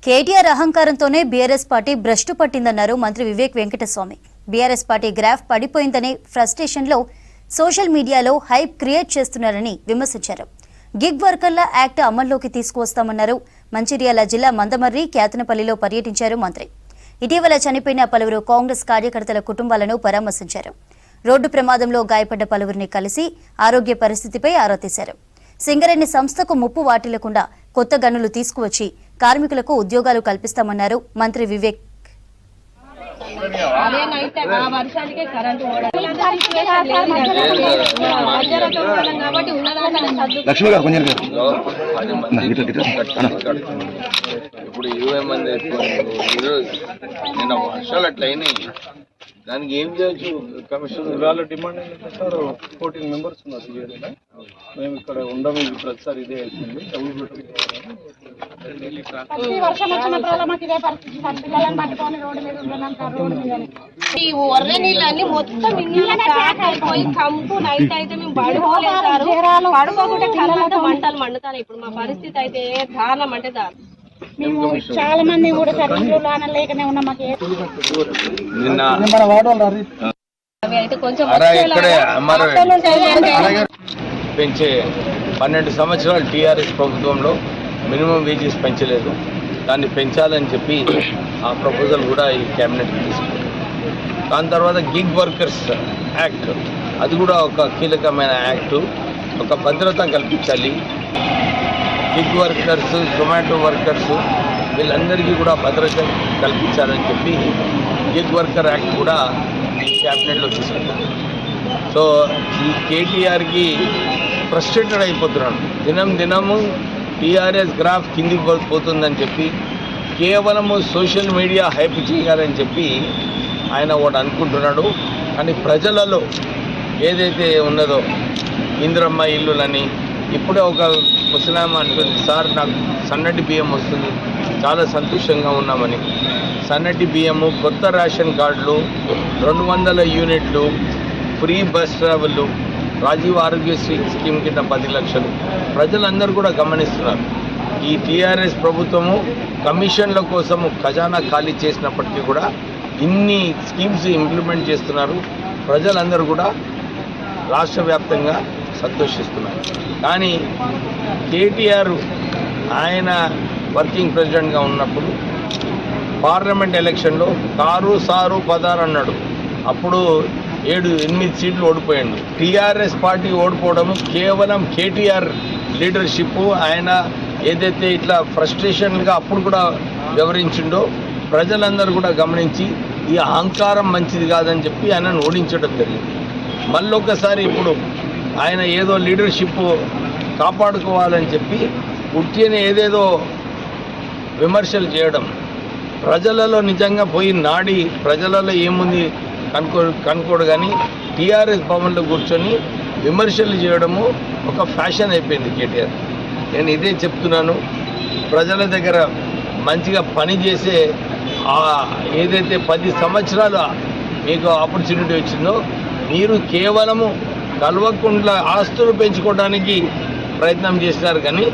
KTR అహంకారంతోనే BRS party భ్రష్టు పట్టిందన్నారు మంత్రి Vivek Venkataswamy. BRS party graph పడిపోయిందనే ఫ్రస్ట్రేషన్లో సోషల్ మీడియాలో హైప్ క్రియేట్ చేస్తున్నారని విమర్శించారు. గిగ్ వర్కర్ల యాక్ట్ అమల్లోకి తీసుకువస్తామన్నారు. మంచిర్యాల జిల్లా మందమర్రి, క్యాతనపల్లిలో పర్యటించారు మంత్రి. ఇటీవల చనిపోయిన పలువురు కాంగ్రెస్ కార్యకర్తల కుటుంబాలను పరామర్శించారు. రోడ్డు ప్రమాదంలో గాయపడ్డ పలువురిని కలిసి ఆరోగ్య పరిస్థితిపై ఆరా తీశారు. సింగరేణి సంస్థకు ముప్పు వాటిల్లకుండా కొత్త గనులు తీసుకువచ్చి కార్మికులకు ఉద్యోగాలు కల్పిస్తామన్నారు మంత్రి వివేక్. ఇప్పుడు 20 మంది నిన్న వర్షాలు అట్లయినాయి, దానికి ఏం చేయొచ్చు? కమిషన్ ఇవాళ డిమాండ్ ఏంటంటే సార్ 14 మెంబర్స్ ఉన్నారు. మేము ఇక్కడ ఉండము, ప్రతిసారి ఇదే అవుతుంది. వర్షం వచ్చినప్పుడు మాకు ఇదే పరిస్థితి సార్. పిల్లలను పట్టుకొని రోడ్డు మీద ఉండడం. ఈ ఒర్ర నీళ్ళన్నీ మొత్తం ప్యాక్ అయిపోయి కంపు నైట్ అయితే మేము పడుకోలేదు, పడుకోకుండా కళ్ళంతా మంటలు మండుతాను. ఇప్పుడు మా పరిస్థితి అయితే దారుణం అంటే దారుణం. మేము చాలా మంది కూడా సార్ ఇల్లు లేకనే ఉన్నాం. మాకు అయితే కొంచెం పెంచే 12 సంవత్సరాలు టీఆర్ఎస్ ప్రభుత్వంలో మినిమం వేజెస్ పెంచలేదు. దాన్ని పెంచాలని చెప్పి ఆ ప్రపోజల్ కూడా ఈ క్యాబినెట్కి తీసుకుంది. దాని తర్వాత గిగ్ వర్కర్స్ యాక్ట్, అది కూడా ఒక కీలకమైన యాక్టు. ఒక భద్రత కల్పించాలి. గిగ్ వర్కర్స్, జొమాటో వర్కర్స్ వీళ్ళందరికీ కూడా భద్రత కల్పించాలని చెప్పి గిగ్ వర్కర్ యాక్ట్ కూడా ఈ క్యాబినెట్లో తీసుకుంటాం. సో ఈ కేటీఆర్కి ఫ్రస్ట్రేటెడ్ అయిపోతున్నాడు. దినము టీఆర్ఎస్ గ్రాఫ్ కిందికి పోతుందని చెప్పి కేవలము సోషల్ మీడియా హైప్ చేయాలని చెప్పి ఆయన ఒకటి అనుకుంటున్నాడు. కానీ ప్రజలలో ఏదైతే ఉన్నదో ఇందిరమ్మ ఇల్లులని, ఇప్పుడే ఒక ముసలామ అంటుంది, సార్ నాకు సన్నటి బియ్యం వస్తుంది, చాలా సంతోషంగా ఉన్నామని. సన్నటి బియ్యము, కొత్త రేషన్ కార్డులు, 200 యూనిట్లు, free bus travel, Rajiv Aarogyasri scheme కింద 10 లక్షలు ప్రజలందరూ కూడా గమనిస్తున్నారు. ఈ టీఆర్ఎస్ ప్రభుత్వము కమిషన్ల కోసము ఖజానా ఖాళీ చేసినప్పటికీ కూడా ఇన్ని స్కీమ్స్ ఇంప్లిమెంట్ చేస్తున్నారు. ప్రజలందరూ కూడా రాష్ట్ర వ్యాప్తంగా సంతోషిస్తున్నారు. కానీ కేటీఆర్ ఆయన వర్కింగ్ ప్రెసిడెంట్గా ఉన్నప్పుడు పార్లమెంట్ ఎలక్షన్లో కారు సారు పదారు అన్నాడు. అప్పుడు 7-8 సీట్లు ఓడిపోయాడు. టీఆర్ఎస్ పార్టీ ఓడిపోవడం కేవలం కేటీఆర్ లీడర్షిప్. ఆయన ఏదైతే ఇట్లా ఫ్రస్ట్రేషన్గా అప్పుడు కూడా వివరించిండో ప్రజలందరూ కూడా గమనించి ఈ అహంకారం మంచిది కాదని చెప్పి ఆయనను ఓడించడం జరిగింది. మళ్ళొకసారి ఇప్పుడు ఆయన ఏదో లీడర్షిప్ కాపాడుకోవాలని చెప్పి ఉట్టిని ఏదేదో విమర్శలు చేయడం, ప్రజలలో నిజంగా పోయి నాడి ప్రజలలో ఏముంది కనుకోడు. కానీ టీఆర్ఎస్ భవన్లో కూర్చొని విమర్శలు చేయడము ఒక ఫ్యాషన్ అయిపోయింది కేటీఆర్. నేను ఇదే చెప్తున్నాను, ప్రజల దగ్గర మంచిగా పనిచేసే ఏదైతే 10 సంవత్సరాలు మీకు ఆపర్చునిటీ వచ్చిందో మీరు కేవలము కల్వకుంట్ల ఆస్తులు పెంచుకోవడానికి ప్రయత్నం చేస్తున్నారు. కానీ